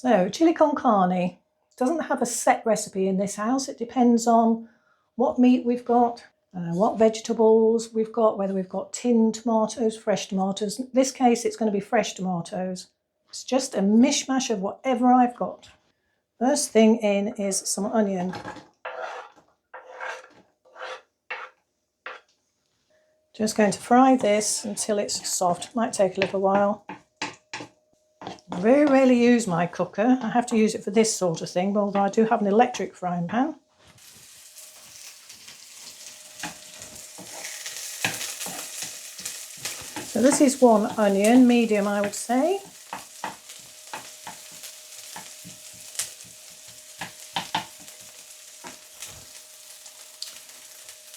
So, chili con carne doesn't have a set recipe in this house. It depends on what meat we've got, what vegetables we've got, whether we've got tinned tomatoes, fresh tomatoes. In this case, it's going to be fresh tomatoes. It's just a mishmash of whatever I've got. First thing in is some onion. Just going to fry this until it's soft. Might take a little while. I very rarely use my cooker. I have to use it for this sort of thing, although I do have an electric frying pan. So this is one onion, medium I would say.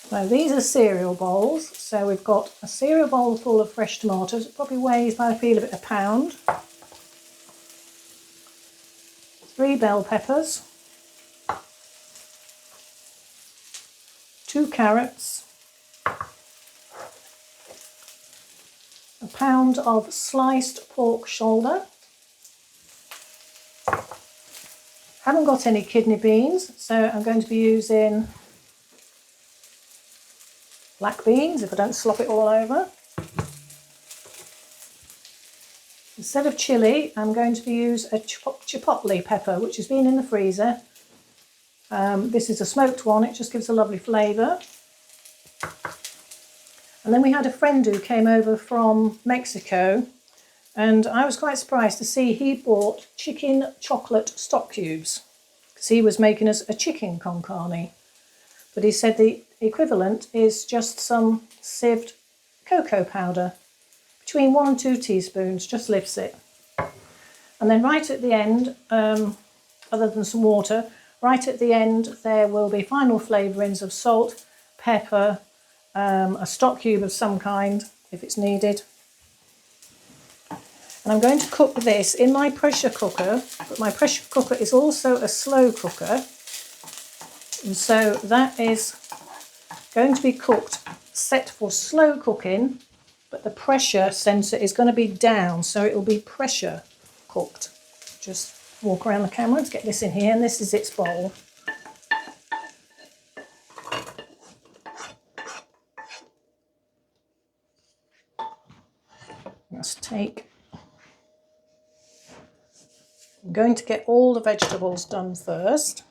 So these are cereal bowls. So we've got a cereal bowl full of fresh tomatoes. It probably weighs, by the feel of it, a pound. 3 bell peppers. 2 carrots. A pound of sliced pork shoulder. Haven't got any kidney beans, so I'm going to be using black beans if I don't slop it all over. Instead of chilli, I'm going to use a chipotle pepper, which has been in the freezer. This is a smoked one, it just gives a lovely flavour. And then we had a friend who came over from Mexico, and I was quite surprised to see he bought chicken chocolate stock cubes, because he was making us a chicken con carne. But he said the equivalent is just some sieved cocoa powder. Between 1 and 2 teaspoons, just lifts it. And then right at the end, other than some water, right at the end there will be final flavourings of salt, pepper, a stock cube of some kind if it's needed. And I'm going to cook this in my pressure cooker, but my pressure cooker is also a slow cooker. And so that is going to be cooked, set for slow cooking, but the pressure sensor is going to be down, so it will be pressure cooked. Just walk around the camera to get this in here, and this is its bowl. Let's take... I'm going to get all the vegetables done first.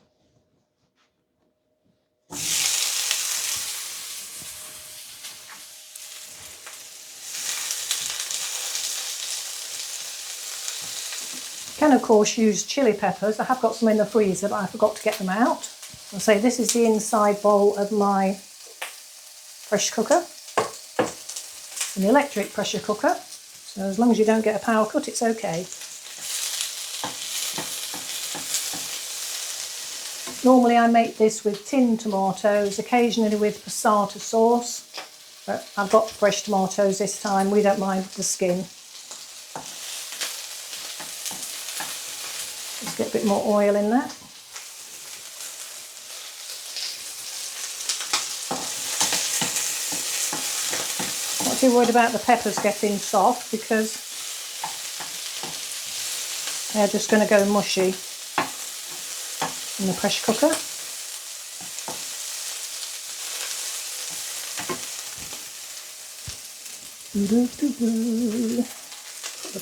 You can of course use chili peppers. I have got some in the freezer, but I forgot to get them out. I'll say this is the inside bowl of my pressure cooker, an electric pressure cooker. So as long as you don't get a power cut, it's okay. Normally I make this with tinned tomatoes, occasionally with passata sauce, but I've got fresh tomatoes this time. We don't mind the skin. Let's get a bit more oil in there. Not too worried about the peppers getting soft because they're just going to go mushy in the pressure cooker.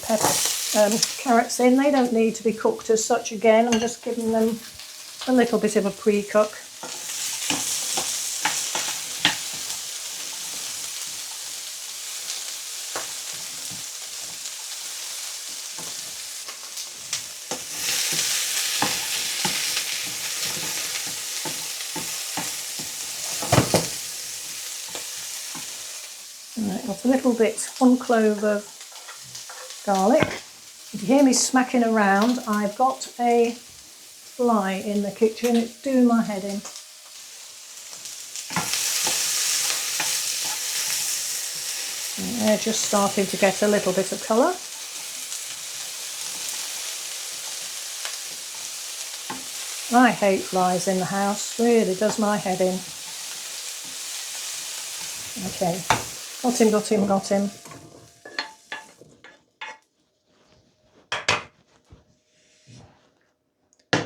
Put the carrots in. They don't need to be cooked as such again. I'm just giving them a little bit of a pre-cook. Got a little bit, 1 clove of garlic. If you hear me smacking around, I've got a fly in the kitchen. It's doing my head in. And they're just starting to get a little bit of colour. I hate flies in the house, really does my head in. Okay. Got him, got him, got him.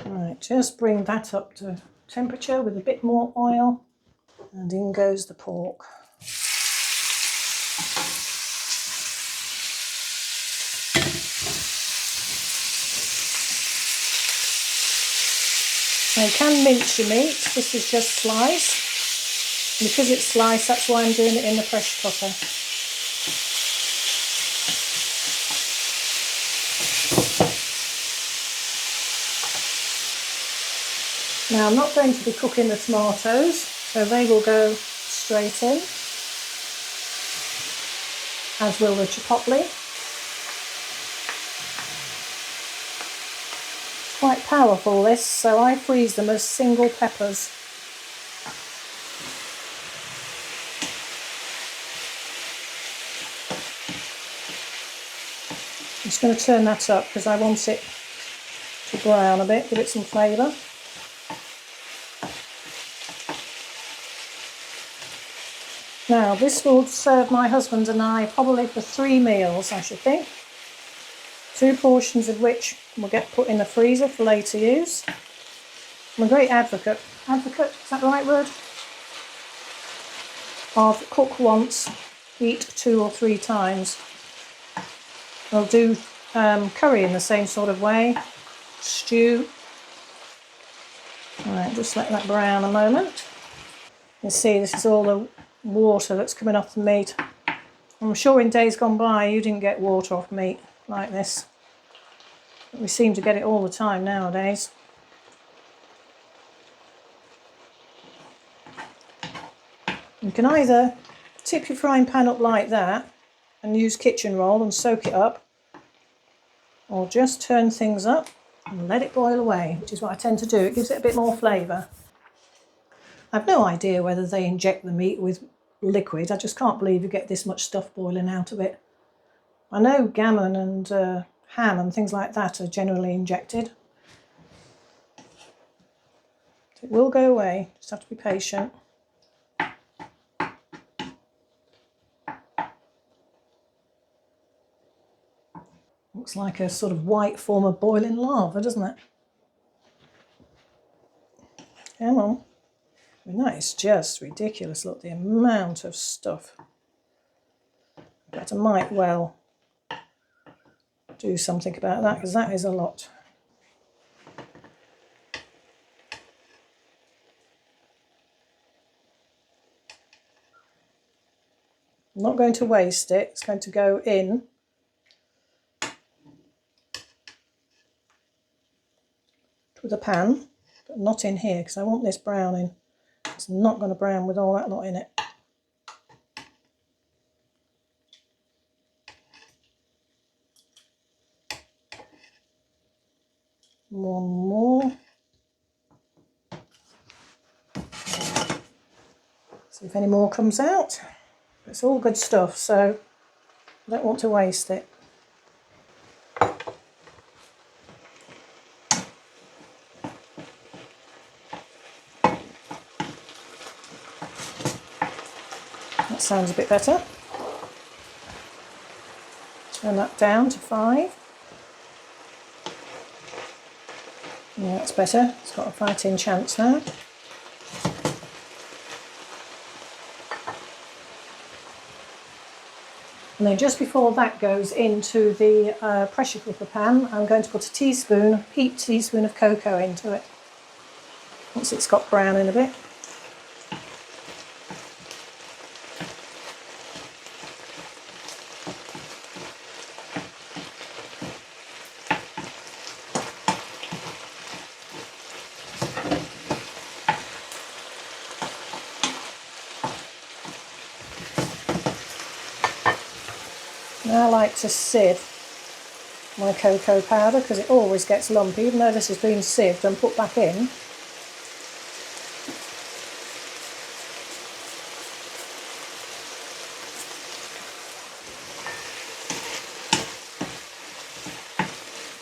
Right, just bring that up to temperature with a bit more oil, and in goes the pork. Now you can mince your meat, this is just slice. And because it's sliced, that's why I'm doing it in the pressure cooker. Now I'm not going to be cooking the tomatoes, so they will go straight in, as will the chipotle. It's quite powerful this, so I freeze them as single peppers. I'm just going to turn that up because I want it to brown a bit, give it some flavour. Now this will serve my husband and I probably for 3 meals, I should think. 2 portions of which will get put in the freezer for later use. I'm a great advocate, is that the right word? Of cook once, eat 2 or 3 times. I'll do curry in the same sort of way, stew. Alright, just let that brown a moment. You see this is all the water that's coming off the meat. I'm sure in days gone by you didn't get water off meat like this. But we seem to get it all the time nowadays. You can either tip your frying pan up like that and use kitchen roll and soak it up, or just turn things up and let it boil away, which is what I tend to do. It gives it a bit more flavour. I've no idea whether they inject the meat with liquid. I just can't believe you get this much stuff boiling out of it. I know gammon and ham and things like that are generally injected. It will go away, just have to be patient. Looks like a sort of white form of boiling lava, doesn't it? Come on. I mean, that is just ridiculous. Look, the amount of stuff. But I might well do something about that because that is a lot. I'm not going to waste it. It's going to go in to the pan, but not in here because I want this browning. It's not going to brown with all that lot in it. One more. See if any more comes out. It's all good stuff, so I don't want to waste it. That sounds a bit better. Turn that down to 5. Yeah, that's better. It's got a fighting chance now. And then just before that goes into the pressure cooker pan, I'm going to put a heaped teaspoon of cocoa into it. Once it's got browning a bit. Now I like to sieve my cocoa powder because it always gets lumpy, even though this has been sieved and put back in.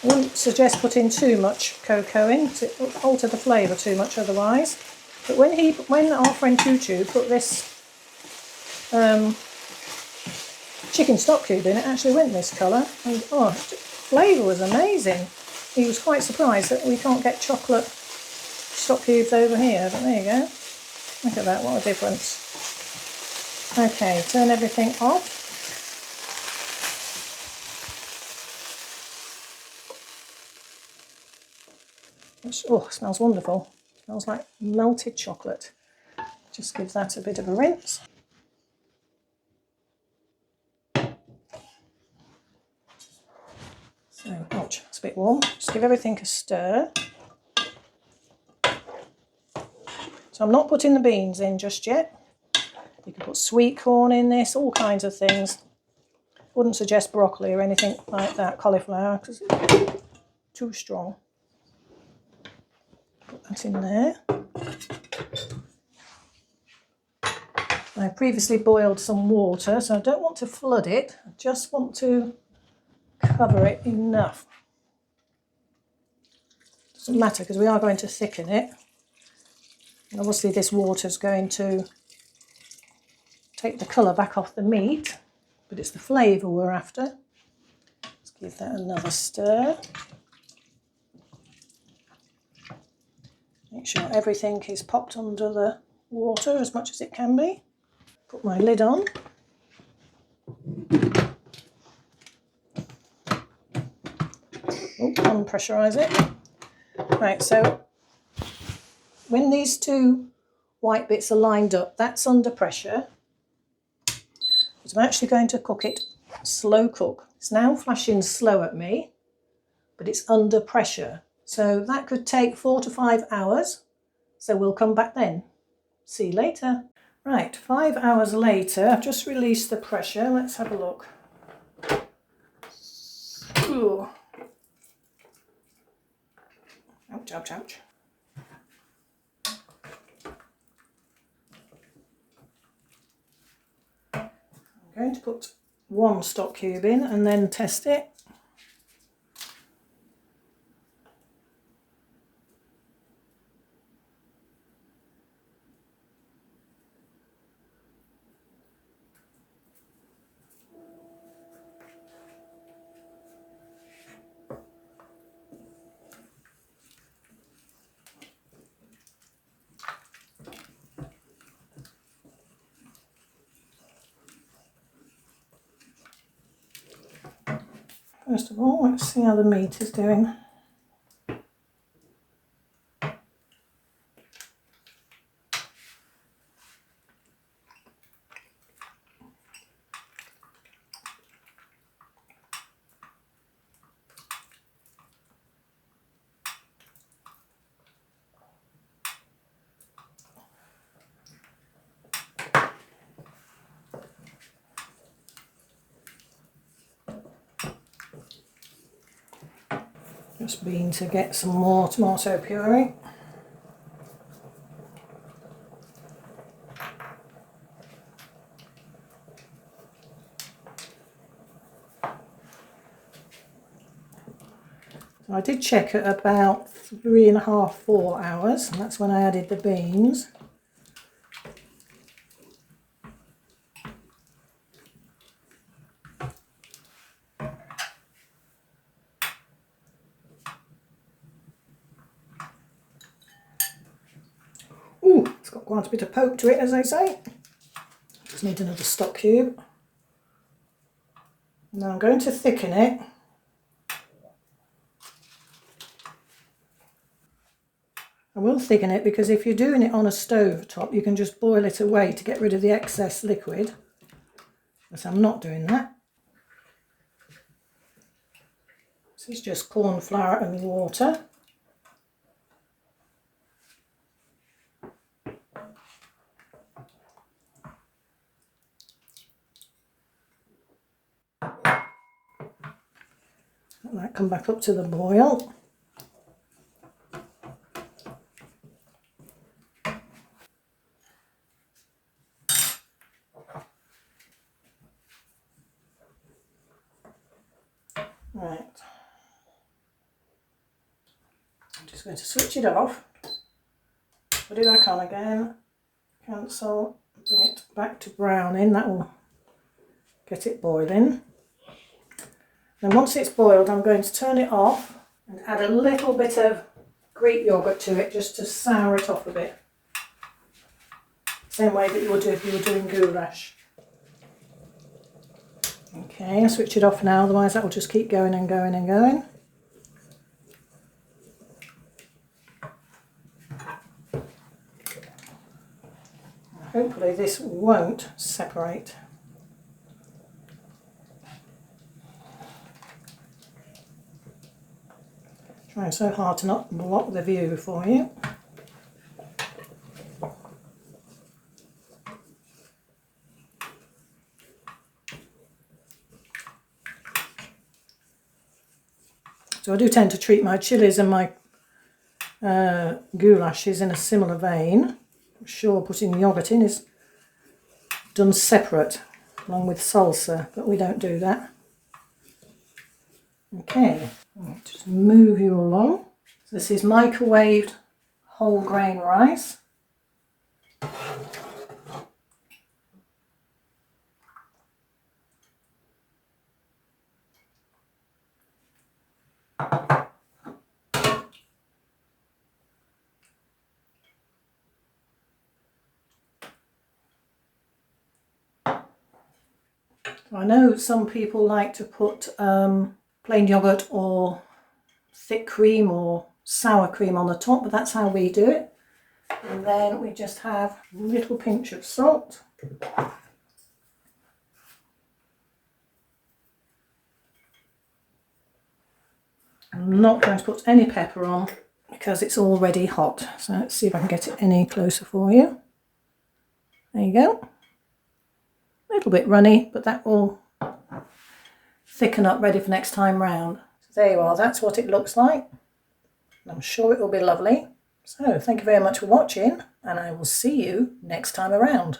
I wouldn't suggest putting too much cocoa in because it will alter the flavour too much otherwise. But when our friend Tutu put this chicken stock cube in, it actually went this colour, and oh, flavour was amazing. he was quite surprised that we can't get chocolate stock cubes over here, but there you go. Look at that, what a difference. Okay, turn everything off. Oh, it smells wonderful. It smells like melted chocolate. Just give that a bit of a rinse. So, ouch, it's a bit warm. Just give everything a stir. So I'm not putting the beans in just yet. You can put sweet corn in this, all kinds of things. Wouldn't suggest broccoli or anything like that, cauliflower, because it's too strong. Put that in there. I previously boiled some water, so I don't want to flood it. I just want to cover it enough. Doesn't matter because we are going to thicken it. And obviously this water is going to take the colour back off the meat, but it's the flavour we're after. Let's give that another stir. Make sure everything is popped under the water as much as it can be. Put my lid on. Oh, unpressurise it. Right, so when these two white bits are lined up, that's under pressure. So I'm actually going to cook it slow cook. It's now flashing slow at me, but it's under pressure. So that could take 4 to 5 hours. So we'll come back then. See you later. Right, 5 hours later, I've just released the pressure. Let's have a look. Ooh. Ouch, ouch, ouch. I'm going to put one stock cube in and then test it. First of all, let's see how the meat is doing. Just been to get some more tomato puree. So I did check at about 3.5, 4 hours, and that's when I added the beans. Ooh, it's got quite a bit of poke to it, as they say. Just need another stock cube. Now I'm going to thicken it. I will thicken it because if you're doing it on a stove top, you can just boil it away to get rid of the excess liquid. But I'm not doing that. This is just corn flour and water. Let that come back up to the boil. Right. I'm just going to switch it off. Put it back on again. Cancel. Bring it back to browning. That will get it boiling. Then once it's boiled, I'm going to turn it off And add a little bit of Greek yoghurt to it just to sour it off a bit. Same way that you would do if you were doing goulash. Okay, I'll switch it off now, otherwise that will just keep going and going and going. Hopefully this won't separate. Trying so hard to not block the view for you. So I do tend to treat my chilies and my goulashes in a similar vein. I'm sure putting yoghurt in is done separate along with salsa, but we don't do that. Okay, just move you along. So this is microwaved whole grain rice. I know some people like to put plain yoghurt or thick cream or sour cream on the top, but that's how we do it. And then we just have a little pinch of salt. I'm not going to put any pepper on because it's already hot. So let's see if I can get it any closer for you. There you go. A little bit runny, but that will thicken up ready for next time round. So there you are, that's what it looks like. I'm sure it will be lovely. So thank you very much for watching, and I will see you next time around.